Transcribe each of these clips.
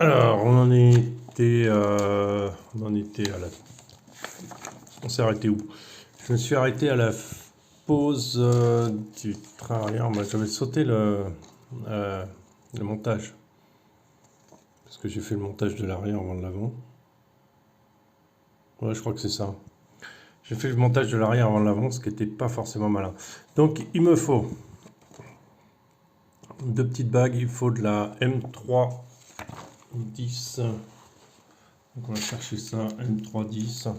Alors, on en était à la... On s'est arrêté où? Je me suis arrêté à la pause du train arrière. Moi, j'avais sauté le montage. Parce que j'ai fait le montage de l'arrière avant de l'avant. Ouais, je crois que c'est ça. J'ai fait le montage de l'arrière avant de l'avant, ce qui n'était pas forcément malin. Donc, il me faut deux petites bagues. Il faut de la M310. Donc, on va chercher ça, M310.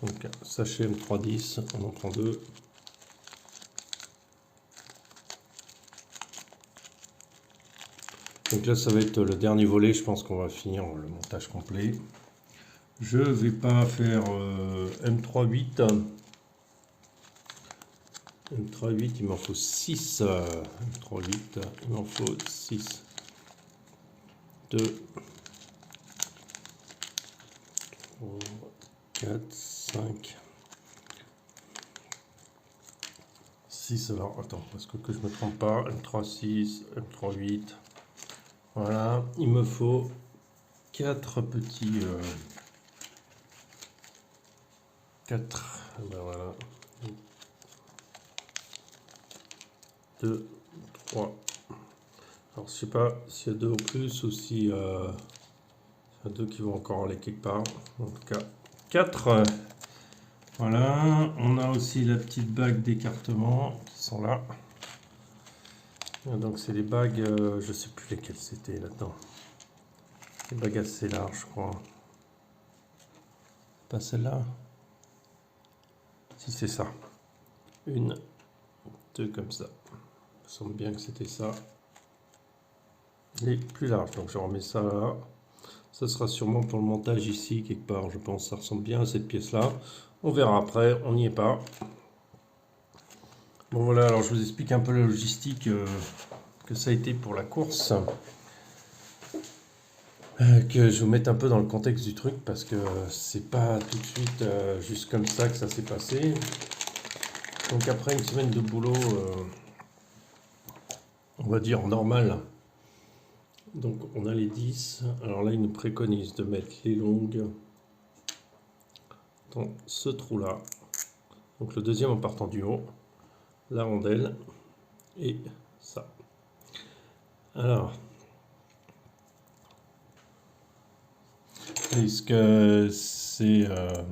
Donc, sachet M310, on en prend deux. Donc là, ça va être le dernier volet. Je pense qu'on va finir le montage complet. Je vais pas faire M38. M38, il m'en faut 6. M38, il m'en faut 6. 2, 3, 4, 5, 6. Alors, attends, parce que je ne me trompe pas. M36, M38. Voilà, il me faut 4 petits... 4. Ben voilà. 2, 3. Alors, je sais pas s'il y a 2 ou plus ou si il y a 2 qui vont encore aller quelque part. En tout cas, 4. Voilà. On a aussi la petite bague d'écartement qui sont là. Donc, c'est les bagues, je sais plus lesquelles c'était là-dedans. Des bagues assez larges, je crois. Pas celle-là. Si, c'est ça. 1, 2 comme ça. Ça semble bien que c'était ça. Les plus larges. Donc, je remets ça là. Ça sera sûrement pour le montage ici, quelque part. Je pense que ça ressemble bien à cette pièce-là. On verra après. On n'y est pas. Bon, voilà. Alors, je vous explique un peu la logistique que ça a été pour la course. Que je vous mette un peu dans le contexte du truc parce que c'est pas tout de suite juste comme ça que ça s'est passé. Donc après une semaine de boulot, on va dire normal. Donc on a les 10. Alors là, il nous préconise de mettre les longues dans ce trou-là. Donc le deuxième en partant du haut, la rondelle et ça. Alors, est-ce que c'est... voilà,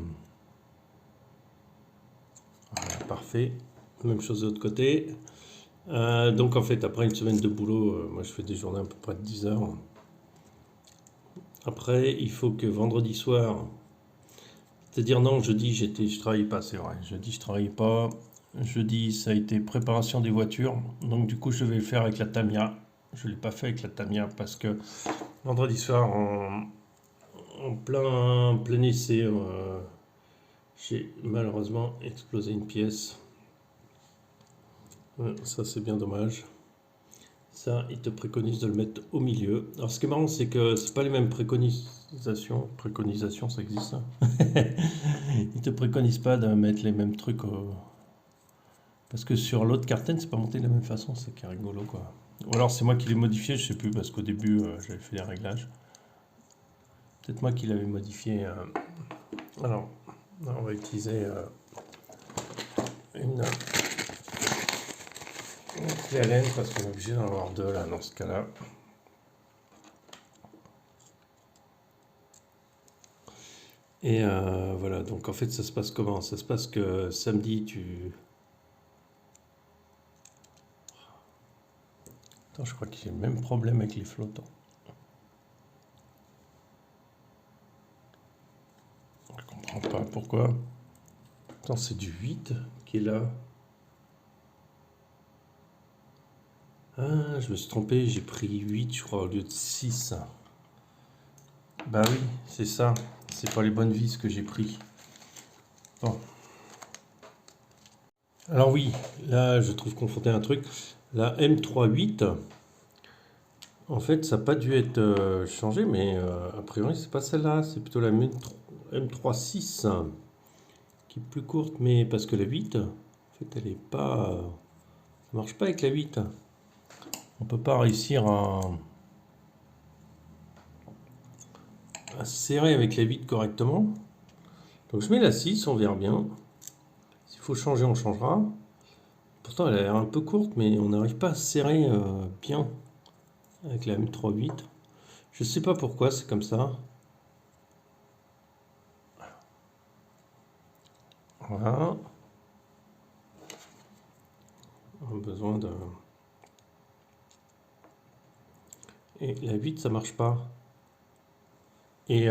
parfait. Même chose de l'autre côté. Donc en fait, après une semaine de boulot, moi je fais des journées à peu près de 10 heures. Après, il faut que vendredi soir, c'est-à-dire non, jeudi, je travaillais pas, c'est vrai. Jeudi, je travaillais pas. Jeudi, ça a été préparation des voitures. Donc du coup, je vais le faire avec la Tamiya. Je ne l'ai pas fait avec la Tamiya parce que vendredi soir, en plein essai, j'ai malheureusement explosé une pièce. Ouais, ça, c'est bien dommage. Ça, il te préconise de le mettre au milieu. Alors, ce qui est marrant, c'est que c'est pas les mêmes préconisations. Préconisation, ça existe, ça? Il te préconise pas de mettre les mêmes trucs parce que sur l'autre cartène, c'est pas monté de la même façon. C'est qui est rigolo, quoi. Ou alors, c'est moi qui l'ai modifié, je sais plus, parce qu'au début, j'avais fait les réglages. Peut-être moi qui l'avais modifié. Alors, on va utiliser une clé à laine parce qu'on est obligé d'en avoir deux, là, dans ce cas-là. Et voilà, donc en fait, ça se passe comment? Ça se passe que samedi, Attends, je crois que j'ai le même problème avec les flottants. Je comprends pas pourquoi. Attends, c'est du 8 qui est là. Ah, je me suis trompé, j'ai pris 8, je crois, au lieu de 6. Bah oui, c'est ça. C'est pas les bonnes vis que j'ai pris. Bon. Alors oui, là, je trouve confronté à un truc. La M38, en fait, ça n'a pas dû être changé, mais a priori, c'est pas celle-là. C'est plutôt la M36 qui est plus courte, mais parce que la 8, en fait, elle est pas... ça marche pas avec la 8. On peut pas réussir à serrer avec la vis correctement. Donc je mets la 6, on verra bien. S'il faut changer, on changera. Pourtant, elle a l'air un peu courte, mais on n'arrive pas à serrer bien avec la M38. Je sais pas pourquoi, c'est comme ça. Voilà. On a besoin de... Et la 8, ça marche pas. Et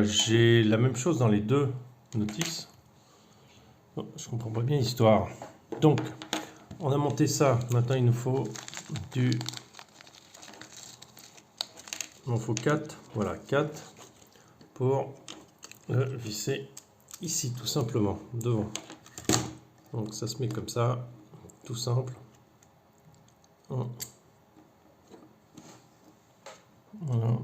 j'ai la même chose dans les deux notices. Oh, je comprends pas bien l'histoire. Donc, on a monté ça. Maintenant, il nous faut du... Il en faut 4. Voilà, 4 pour le visser ici, tout simplement, devant. Donc, ça se met comme ça, tout simple. Voilà.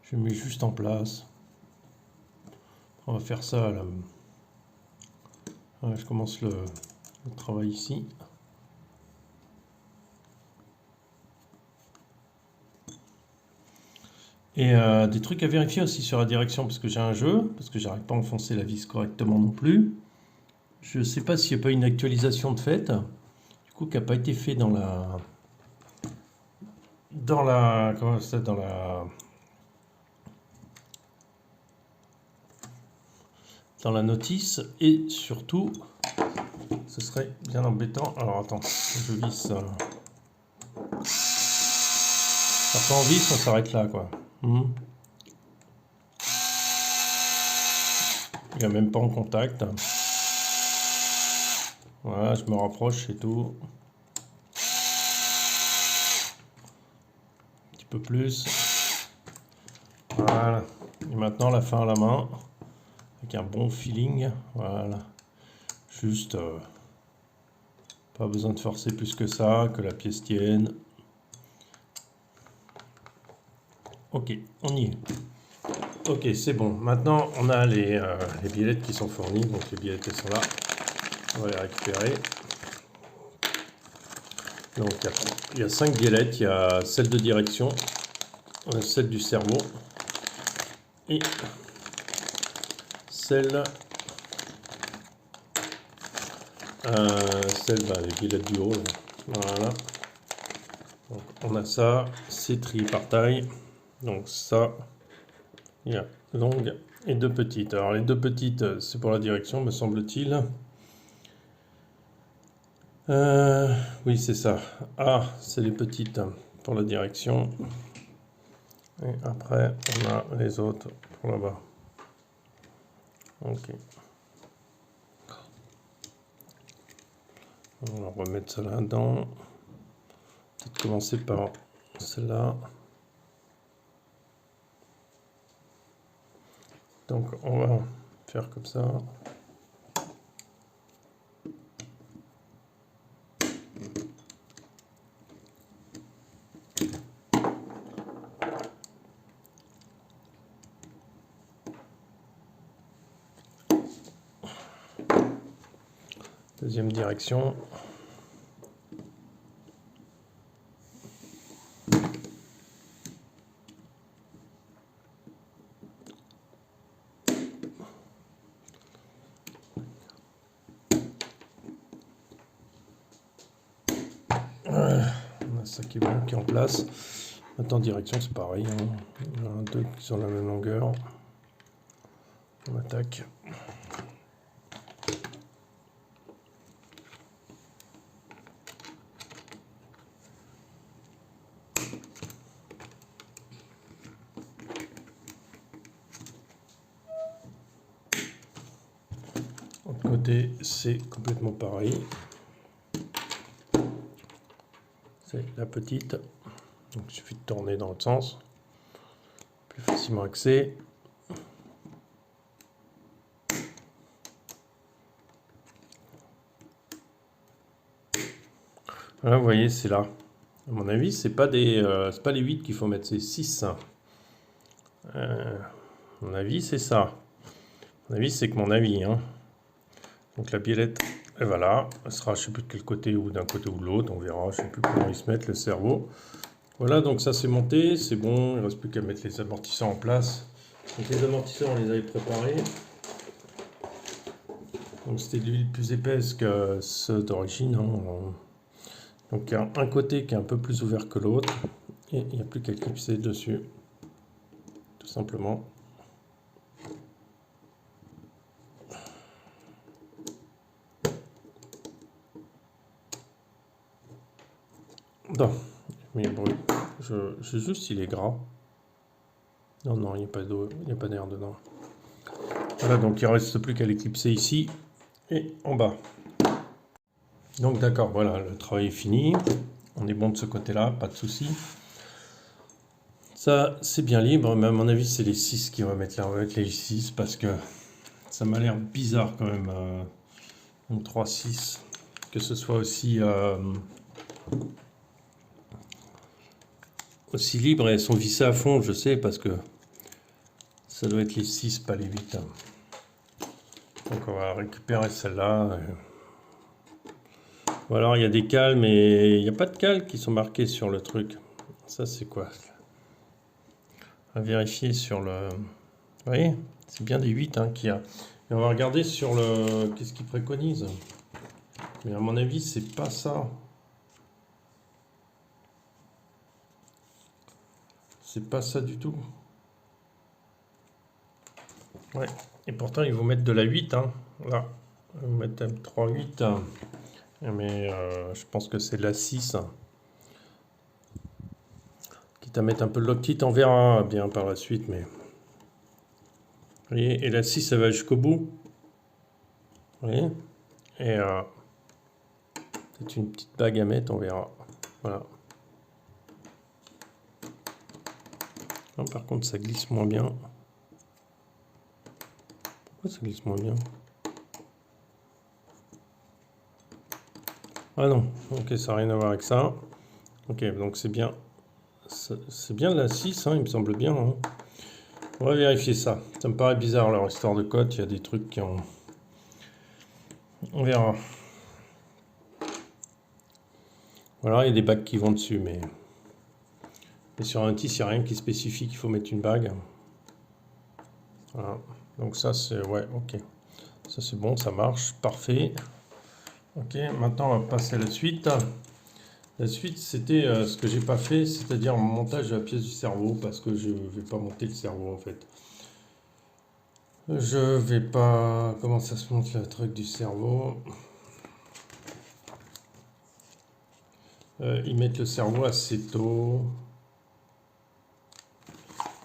Je mets juste en place. On va faire ça là. Voilà, je commence le travail ici. Et des trucs à vérifier aussi sur la direction, parce que j'ai un jeu, parce que j'arrive pas à enfoncer la vis correctement non plus. Je ne sais pas s'il n'y a pas une actualisation de fait, du coup, qui n'a pas été fait dans la... Comment ça, dans la notice, et surtout, ce serait bien embêtant. Alors attends, je visse. Alors quand on visse, on s'arrête là, quoi. Il n'y a même pas en contact. Voilà, je me rapproche, c'est tout. Un petit peu plus. Voilà. Et maintenant, la fin à la main. Avec un bon feeling. Voilà. Juste... pas besoin de forcer plus que ça, que la pièce tienne. Ok, on y est. Ok, c'est bon. Maintenant, on a les billettes qui sont fournies. Donc les billettes, elles sont là. On va les récupérer. Donc il y a 5 billettes. Il y a celle de direction, celle du cerveau et celle, les billettes du haut. Là. Voilà. Donc, on a ça. C'est trié par taille. Donc ça, il y a longue et 2 petites. Alors les 2 petites, c'est pour la direction, me semble-t-il. Oui, c'est ça. Ah, c'est les petites pour la direction. Et après, on a les autres pour là-bas. Ok. On va remettre ça là-dedans. Peut-être commencer par celle-là. Donc, on va faire comme ça. Deuxième direction. On a ça qui est bon, qui est en place. Maintenant, direction, c'est pareil. Hein. Il y en a 2 qui sont de la même longueur. On attaque. L'autre côté, c'est complètement pareil. C'est la petite. Donc, il suffit de tourner dans l'autre sens. Plus facilement accès. Voilà, vous voyez, c'est là. À mon avis, c'est pas les 8 qu'il faut mettre, c'est 6. À mon avis, c'est ça. À mon avis, c'est que mon avis. Hein. Donc la biellette Et voilà, elle sera, je sais plus de quel côté ou d'un côté ou de l'autre, on verra, je sais plus comment ils se mettent le cerveau. Voilà, donc ça c'est monté, c'est bon, il ne reste plus qu'à mettre les amortisseurs en place. Donc les amortisseurs, on les avait préparés. Donc c'était de l'huile plus épaisse que ceux d'origine, hein. Donc il y a un côté qui est un peu plus ouvert que l'autre, et il n'y a plus qu'à clipser dessus, tout simplement. Non, mais bon, juste il est gras. Non, non, il n'y a pas d'eau, il n'y a pas d'air dedans. Voilà, donc il ne reste plus qu'à l'éclipser ici et en bas. Donc d'accord, voilà, le travail est fini. On est bon de ce côté-là, pas de souci. Ça, c'est bien libre, mais à mon avis, c'est les 6 qui vont mettre là. On va mettre les 6 parce que ça m'a l'air bizarre quand même. Une 3-6. Que ce soit aussi libre et elles sont vissées à fond, je sais, parce que ça doit être les 6, pas les 8. Donc on va récupérer celle-là. Ou alors il y a des cales, mais il n'y a pas de cales qui sont marquées sur le truc. Ça c'est quoi? On va vérifier sur le... Vous voyez, c'est bien des 8 hein, qu'il y a. Et on va regarder sur le... Qu'est-ce qu'ils préconisent? Mais à mon avis, c'est pas ça. C'est pas ça du tout. Ouais. Et pourtant, ils vont mettre de la 8. Hein. Là. Ils vont mettre M3, 8. Hein. Mais je pense que c'est de la 6. Quitte à mettre un peu de Loctite, on verra bien par la suite. Mais... Vous voyez, et la 6, ça va jusqu'au bout. Vous voyez? Et peut-être une petite bague à mettre, on verra. Voilà. Non, par contre, ça glisse moins bien. Pourquoi ça glisse moins bien? Ah non, ok, ça n'a rien à voir avec ça. Ok, donc c'est bien. C'est bien la 6, hein, il me semble bien. Hein. On va vérifier ça. Ça me paraît bizarre leur histoire de cote. Il y a des trucs qui ont... On verra. Voilà, il y a des bagues qui vont dessus, mais... Et sur un tissu, il n'y a rien qui spécifie qu'il faut mettre une bague. Voilà. Donc ça, c'est... Ouais, ok. Ça, c'est bon, ça marche. Parfait. Ok, maintenant, on va passer à la suite. La suite, c'était ce que j'ai pas fait, c'est-à-dire mon montage de la pièce du cerveau, parce que je vais pas monter le cerveau, en fait. Je vais pas... Comment ça se monte, le truc du cerveau? Ils mettent le cerveau assez tôt.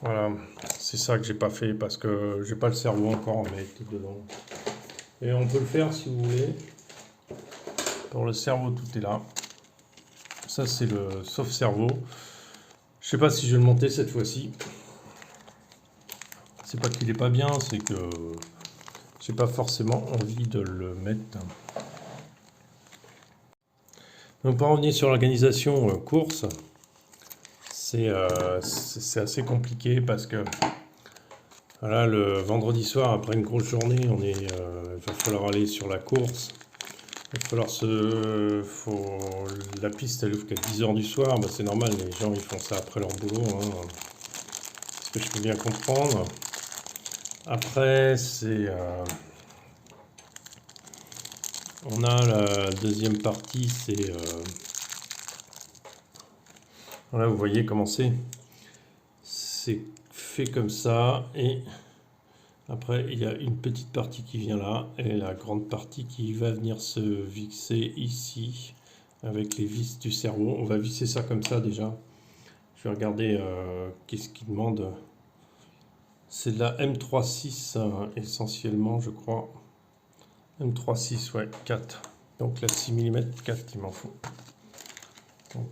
Voilà, c'est ça que j'ai pas fait parce que j'ai pas le cerveau encore à mettre dedans. Et on peut le faire si vous voulez. Pour le cerveau, tout est là. Ça, c'est le sauf cerveau. Je sais pas si je vais le monter cette fois-ci. C'est pas qu'il est pas bien, c'est que j'ai pas forcément envie de le mettre. Donc pour revenir sur l'organisation course, c'est assez compliqué parce que voilà, le vendredi soir, après une grosse journée, il va falloir aller sur la course. Il va falloir la piste, elle ouvre qu'à 10h du soir. Bah, c'est normal, les gens ils font ça après leur boulot. Hein. Ce que je peux bien comprendre. Après, on a la deuxième partie, c'est... Voilà, vous voyez comment c'est. C'est fait comme ça et... Après, il y a une petite partie qui vient là et la grande partie qui va venir se visser ici avec les vis du cerveau. On va visser ça comme ça déjà. Je vais regarder qu'est-ce qu'il demande. C'est de la M3.6 essentiellement, je crois. M3.6, ouais, 4. Donc la 6 mm, 4, il m'en faut. Donc,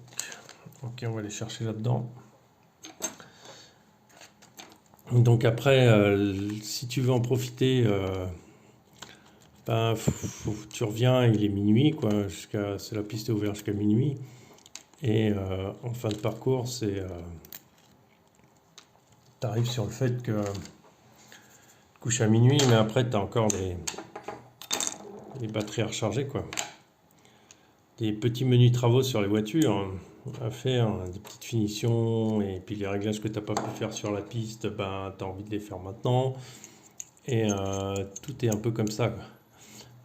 ok, on va aller chercher là-dedans. Donc après, si tu veux en profiter, ben, tu reviens, il est minuit, quoi. C'est la piste est ouverte jusqu'à minuit. Et en fin de parcours, tu arrives sur le fait que tu couches à minuit, mais après, tu as encore les batteries à recharger, quoi. Des petits menus travaux sur les voitures à faire, des petites finitions, et puis les réglages que tu n'as pas pu faire sur la piste, ben, tu as envie de les faire maintenant. Et tout est un peu comme ça, quoi.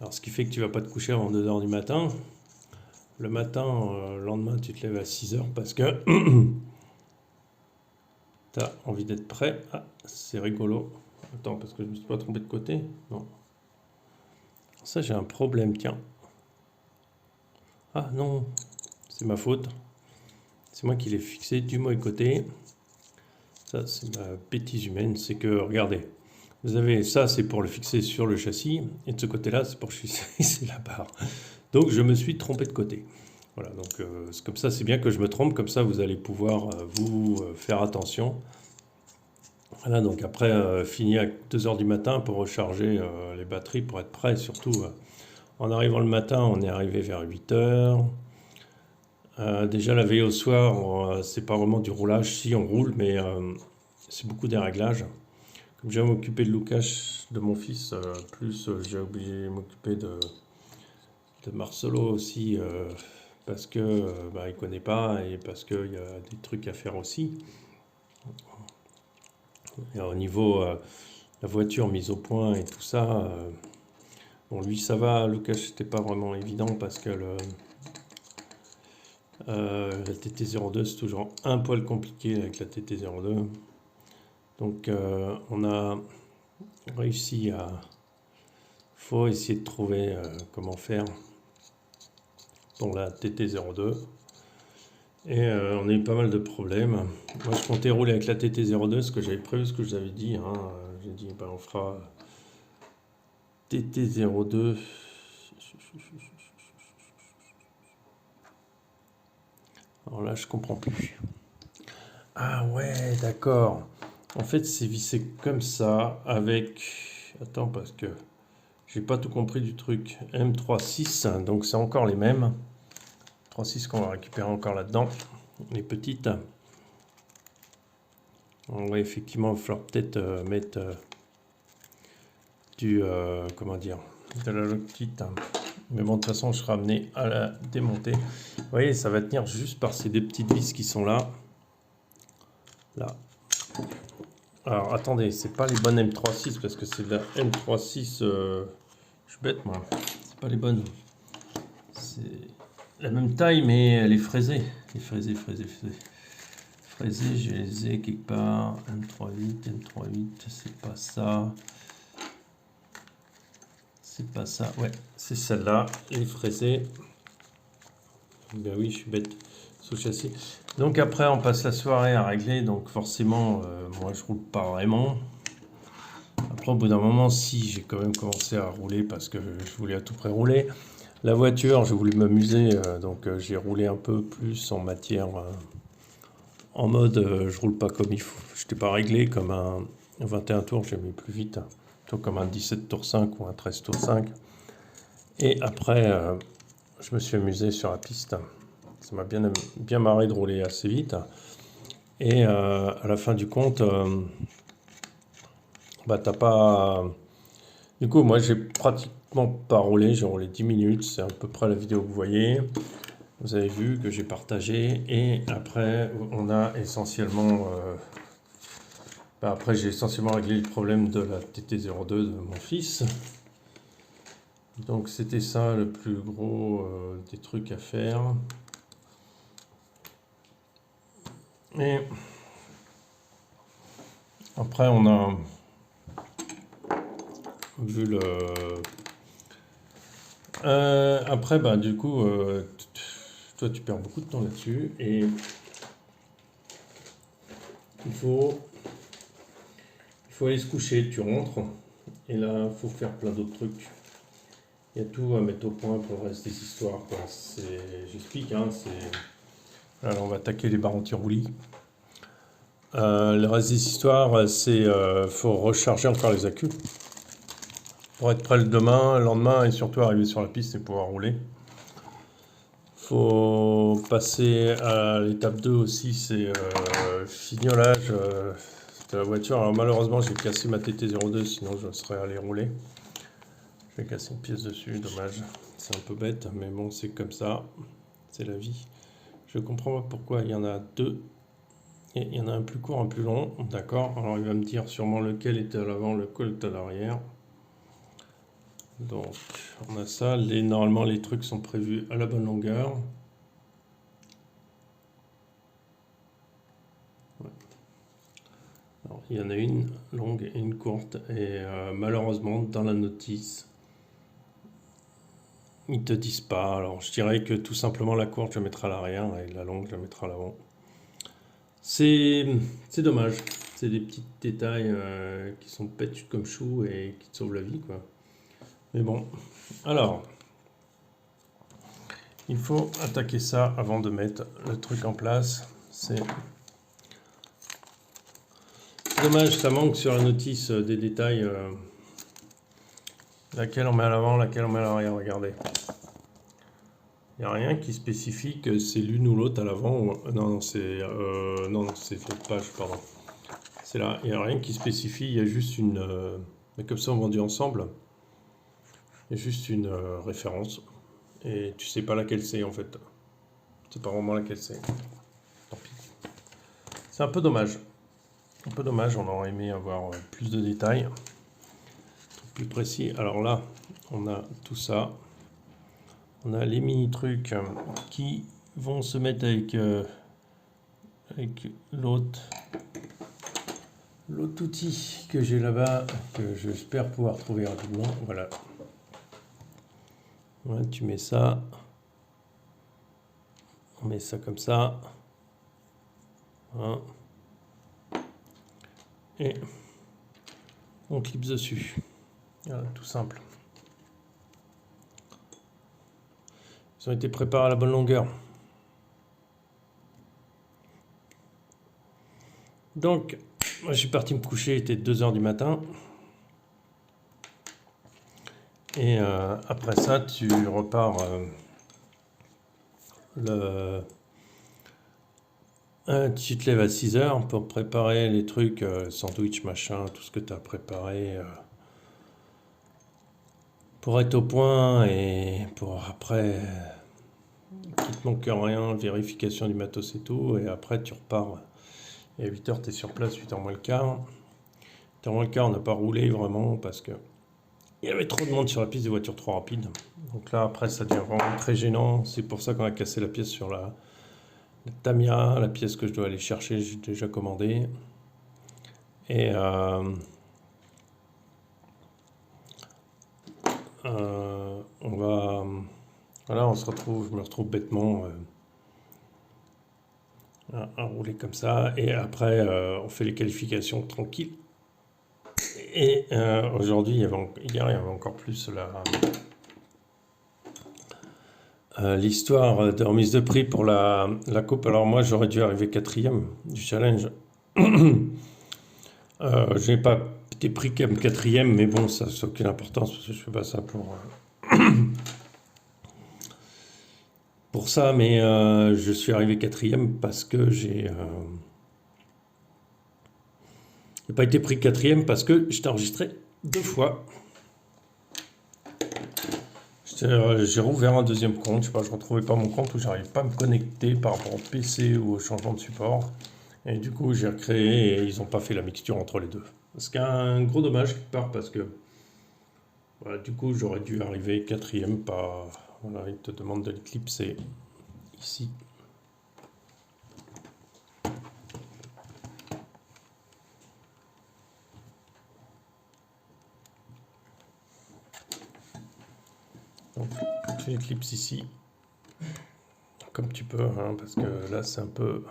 Alors, ce qui fait que tu vas pas te coucher avant 2 heures du matin. Le matin, le lendemain, tu te lèves à 6 heures parce que tu as envie d'être prêt. Ah, c'est rigolo. Attends, parce que je me suis pas trompé de côté. Non. Ça, j'ai un problème, tiens. Ah non, c'est ma faute. C'est moi qui l'ai fixé du mauvais côté. Ça, c'est ma bêtise humaine. C'est que, regardez, vous avez ça, c'est pour le fixer sur le châssis. Et de ce côté-là, c'est pour fixer la barre. Donc, je me suis trompé de côté. Voilà, donc c'est comme ça, c'est bien que je me trompe. Comme ça, vous allez pouvoir vous faire attention. Voilà, donc après, fini à 2 heures du matin pour recharger les batteries, pour être prêt. Surtout, en arrivant le matin, on est arrivé vers 8 heures. Déjà la veille au soir, c'est pas vraiment du roulage, si on roule, mais c'est beaucoup des réglages. Comme j'ai m'occuper de Lucas, de mon fils, plus j'ai obligé de m'occuper de Marcelo aussi, parce que bah, il connaît pas et parce qu'il y a des trucs à faire aussi. Et au niveau la voiture mise au point et tout ça, bon lui ça va, Lucas c'était pas vraiment évident parce que la TT02 c'est toujours un poil compliqué avec la TT02. Donc on a réussi à... faut essayer de trouver comment faire pour la TT02. Et on a eu pas mal de problèmes. Moi je comptais rouler avec la TT02, ce que j'avais prévu, ce que je vous avais dit. Hein. J'ai dit ben, on fera TT02. Alors là je comprends plus. Ah ouais, d'accord. En fait, c'est vissé comme ça avec... Attends, parce que j'ai pas tout compris du truc. M36, donc c'est encore les mêmes. 3.6 qu'on va récupérer encore là-dedans. Les petites. On va effectivement, il va falloir peut-être mettre du... comment dire, de la loctite. Mais bon, de toute façon, je serai amené à la démonter. Vous voyez, ça va tenir juste par ces deux petites vis qui sont là. Là. Alors attendez, c'est pas les bonnes M36 parce que c'est de la M36. Je suis bête moi. C'est pas les bonnes. C'est la même taille mais elle est fraisée. Fraisée, je les ai quelque part. M38, c'est pas ça. C'est pas ça. Ouais, c'est celle-là. Elle est fraisée. Ben oui, je suis bête. Sous châssis. Donc après, on passe la soirée à régler. Donc forcément, moi je roule pas vraiment. Après, au bout d'un moment, si j'ai quand même commencé à rouler parce que je voulais à tout près rouler. La voiture, j'ai voulu m'amuser, donc j'ai roulé un peu plus en matière, en mode je roule pas comme il faut. Je n'étais pas réglé comme un 21 tours, j'ai mis plus vite, plutôt comme un 17 tours 5 ou un 13 tours 5. Et après, je me suis amusé sur la piste. Ça m'a bien marré de rouler assez vite. Et à la fin du compte, bah t'as pas... Du coup, moi j'ai pratiquement pas roulé, j'ai roulé 10 minutes, c'est à peu près la vidéo que vous voyez. Vous avez vu que j'ai partagé et après on a essentiellement... bah, après j'ai essentiellement réglé le problème de la TT02 de mon fils. Donc c'était ça le plus gros des trucs à faire. Et après on a vu le... après bah du coup toi tu perds beaucoup de temps là-dessus et il faut aller se coucher, tu rentres et là il faut faire plein d'autres trucs. Il y a tout à mettre au point pour le reste des histoires. J'explique, hein, alors on va attaquer les barres anti-roulis. Le reste des histoires, c'est faut recharger encore les accus pour être prêt le lendemain et surtout arriver sur la piste et pouvoir rouler. Faut passer à l'étape 2 aussi, c'est fignolage de la voiture. Alors malheureusement j'ai cassé ma TT02, sinon je serais allé rouler. vais casser une pièce dessus, dommage. C'est un peu bête, mais bon, c'est comme ça. C'est la vie. Je comprends pas pourquoi il y en a deux. Et il y en a un plus court, un plus long. D'accord. Alors il va me dire sûrement lequel était à l'avant, lequel était à l'arrière. Donc on a ça. Normalement les trucs sont prévus à la bonne longueur. Alors, il y en a une longue et une courte. Et malheureusement dans la notice, ils te disent pas. Alors je dirais que tout simplement la courte je la mettrai à l'arrière et la longue je la mettrai à l'avant. C'est dommage. C'est des petits détails qui sont bêtes comme chou et qui te sauvent la vie, quoi. Mais bon, alors, il faut attaquer ça avant de mettre le truc en place. C'est dommage, ça manque sur la notice des détails. Laquelle on met à l'avant, laquelle on met à l'arrière, regardez. Il n'y a rien qui spécifie que c'est l'une ou l'autre à l'avant. Non, c'est cette page, pardon. C'est là, il n'y a rien qui spécifie, il y a juste une... mais comme ça, on vendu ensemble. Il y a juste une référence. Et tu sais pas laquelle c'est, en fait. Tu sais pas vraiment laquelle c'est. Tant pis. C'est un peu dommage. Un peu dommage, on aurait aimé avoir plus de détails. Plus précis. Alors là, on a tout ça. On a les mini-trucs qui vont se mettre avec l'autre outil que j'ai là-bas, que j'espère pouvoir trouver rapidement. Voilà. Ouais, tu mets ça. On met ça comme ça. Voilà. Et on clipse dessus. Voilà, tout simple. Ils ont été préparés à la bonne longueur. Donc, moi, je suis parti me coucher, il était 2 h du matin. Et après ça, tu repars tu te lèves à 6 h pour préparer les trucs, sandwich, machin, tout ce que tu as préparé pour être au point et pour après qu'il te manque rien, vérification du matos et tout. Et après, tu repars. Et à 8 h, tu es sur place, 8 h moins le quart. 8 h moins le quart, on n'a pas roulé vraiment parce que il y avait trop de monde sur la piste des voitures trop rapides. Donc là, après, ça devient vraiment très gênant. C'est pour ça qu'on a cassé la pièce sur la Tamiya, la pièce que je dois aller chercher, j'ai déjà commandé. Et on va... Voilà, je me retrouve bêtement à rouler comme ça. Et après, on fait les qualifications tranquille. Et aujourd'hui, hier, il y avait encore plus l'histoire de remise de prix pour la coupe. Alors moi, j'aurais dû arriver 4e du challenge. Je n'ai pas été pris comme 4e, mais bon, ça n'a aucune importance parce que je fais pas ça pour ça. Mais je suis arrivé 4e parce que j'ai pas été pris 4e parce que j'étais enregistré 2 fois. J'ai rouvert un deuxième compte, je sais pas, je retrouvais pas mon compte ou j'arrive pas à me connecter par rapport au PC ou au changement de support. Et du coup, j'ai recréé et ils n'ont pas fait la mixture entre les deux. Ce qui est un gros dommage quelque part parce que voilà, du coup, j'aurais dû arriver 4e, pas. Voilà, ils te demandent de l'éclipser ici. Donc, tu éclipses ici, comme tu peux, hein, parce que là, c'est un peu.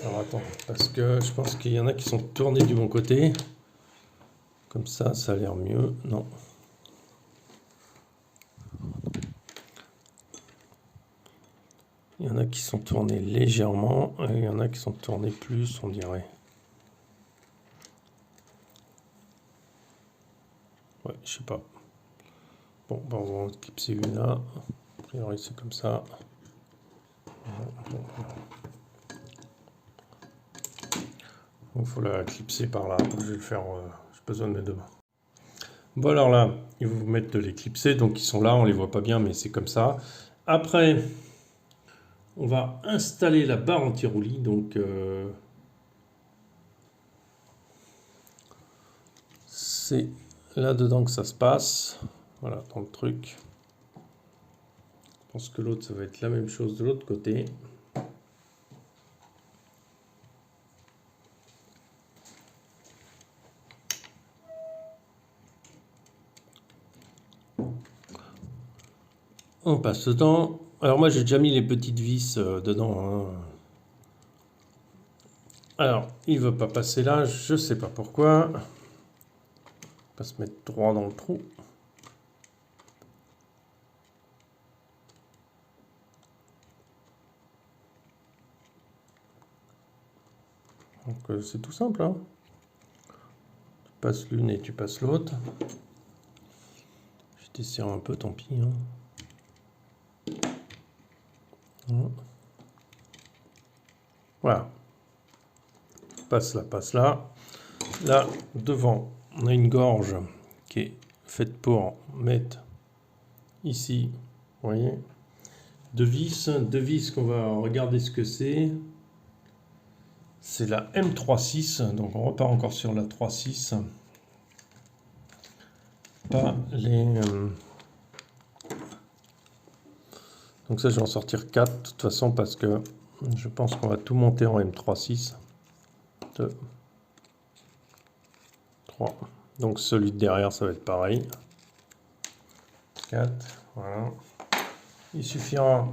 Alors attends, parce que je pense qu'il y en a qui sont tournés du bon côté. Comme ça a l'air mieux. Non. Il y en a qui sont tournés légèrement et il y en a qui sont tournés plus, on dirait. Ouais, je sais pas. Bon, ben on va clipser une là. A priori, c'est comme ça. Il faut la clipser par là. Je vais le faire. J'ai besoin de mes deux mains. Bon alors là, ils vont vous mettre de l'éclipsé, donc ils sont là, on les voit pas bien, mais c'est comme ça. Après, on va installer la barre anti-roulis, donc c'est là-dedans que ça se passe. Voilà, dans le truc. Je pense que l'autre, ça va être la même chose de l'autre côté. On passe dedans. Alors moi, j'ai déjà mis les petites vis dedans, hein. Alors, il veut pas passer là, je sais pas pourquoi. Il va pas se mettre droit dans le trou. Donc c'est tout simple, hein. Tu passes l'une et tu passes l'autre. Je t'essire un peu, tant pis, hein. Voilà. Passe là. Là, devant, on a une gorge qui est faite pour mettre ici, vous voyez, deux vis qu'on va regarder ce que c'est. C'est la M36, donc on repart encore sur la 3.6. Pas les... Donc ça, je vais en sortir 4 de toute façon parce que je pense qu'on va tout monter en M3.6. 2, 3. Donc celui de derrière, ça va être pareil. 4, voilà. Il suffira...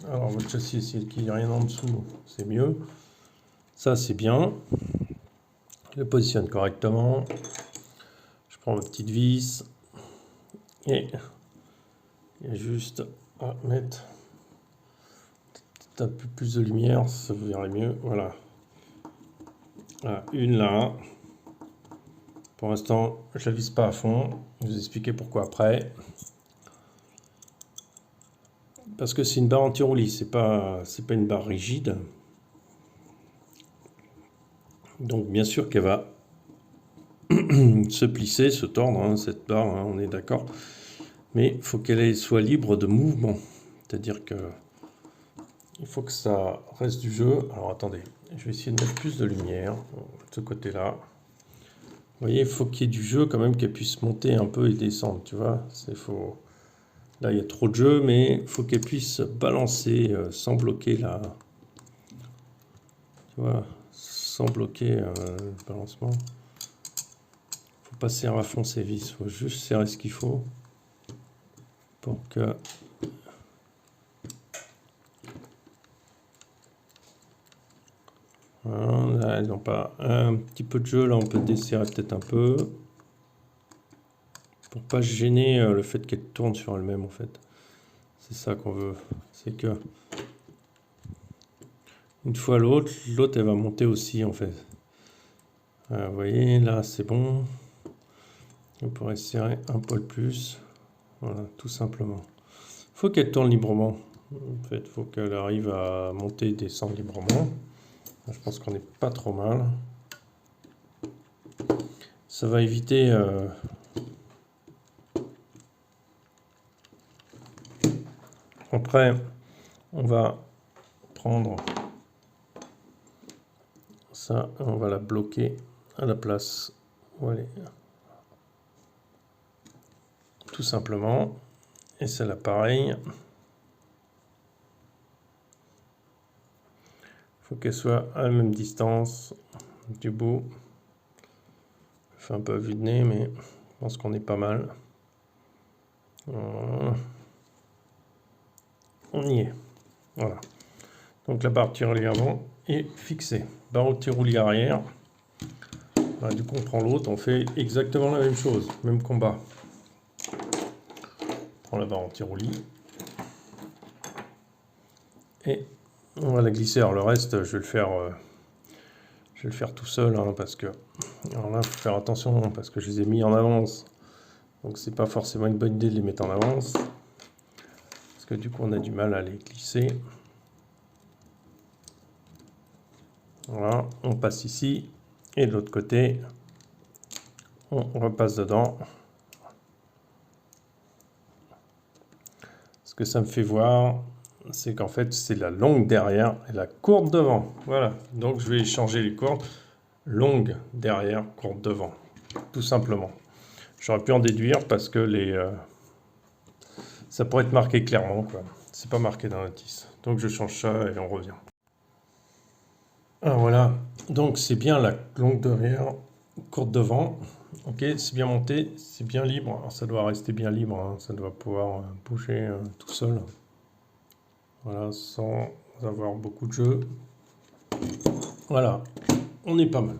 Alors votre châssis, s'il n'y a rien en dessous, c'est mieux. Ça, c'est bien. Je le positionne correctement. Je prends ma petite vis. Et il y a juste à mettre un peu plus de lumière, ça vous verrez mieux. Voilà. Voilà, une là. Pour l'instant, je la vise pas à fond. Je vais vous expliquer pourquoi après. Parce que c'est une barre anti-roulis, c'est pas une barre rigide. Donc bien sûr qu'elle va se plisser, se tordre, hein, cette barre, hein, on est d'accord. Mais il faut qu'elle soit libre de mouvement. C'est-à-dire que il faut que ça reste du jeu. Alors attendez, je vais essayer de mettre plus de lumière de ce côté-là. Vous voyez, il faut qu'il y ait du jeu quand même, qu'elle puisse monter un peu et descendre, tu vois. Faut... Là, il y a trop de jeu, mais il faut qu'elle puisse balancer sans bloquer la... Tu vois, sans bloquer le balancement. Il faut pas serrer à fond ses vis, il faut juste serrer ce qu'il faut pour que... Voilà, elles n'ont pas un petit peu de jeu, là on peut desserrer peut-être un peu. Pour pas gêner le fait qu'elle tourne sur elle-même en fait. C'est ça qu'on veut. C'est que une fois l'autre elle va monter aussi en fait. Vous voyez, là c'est bon. On pourrait serrer un poil plus. Voilà, tout simplement. Il faut qu'elle tourne librement. En fait, il faut qu'elle arrive à monter et descendre librement. Je pense qu'on n'est pas trop mal. Ça va éviter... Après, on va prendre ça, on va la bloquer à la place où elle est. Tout simplement. Et celle-là pareil. Il faut qu'elle soit à la même distance du bout. Je fais un peu à vue de nez, mais je pense qu'on est pas mal. Voilà. On y est. Voilà. Donc la barre roulis avant est fixée. Barre roulis arrière. Voilà, du coup, on prend l'autre, on fait exactement la même chose, même combat. On prend la barre anti-roulis. Et on va la glisser. Alors le reste, je vais le faire tout seul, hein, parce que... Alors là, il faut faire attention, parce que je les ai mis en avance. Donc c'est pas forcément une bonne idée de les mettre en avance. Parce que du coup, on a du mal à les glisser. Voilà, on passe ici. Et de l'autre côté, on repasse dedans. que ça me fait voir, c'est qu'en fait, c'est la longue derrière et la courte devant. Voilà, donc je vais changer les courtes. Longue derrière, courte devant, tout simplement. J'aurais pu en déduire parce que ça pourrait être marqué clairement, quoi. C'est pas marqué dans la notice. Donc je change ça et on revient. Alors voilà, donc c'est bien la longue derrière, courte devant. Ok, c'est bien monté, c'est bien libre. Alors, ça doit rester bien libre, hein. Ça doit pouvoir bouger tout seul. Voilà, sans avoir beaucoup de jeu. Voilà, on est pas mal.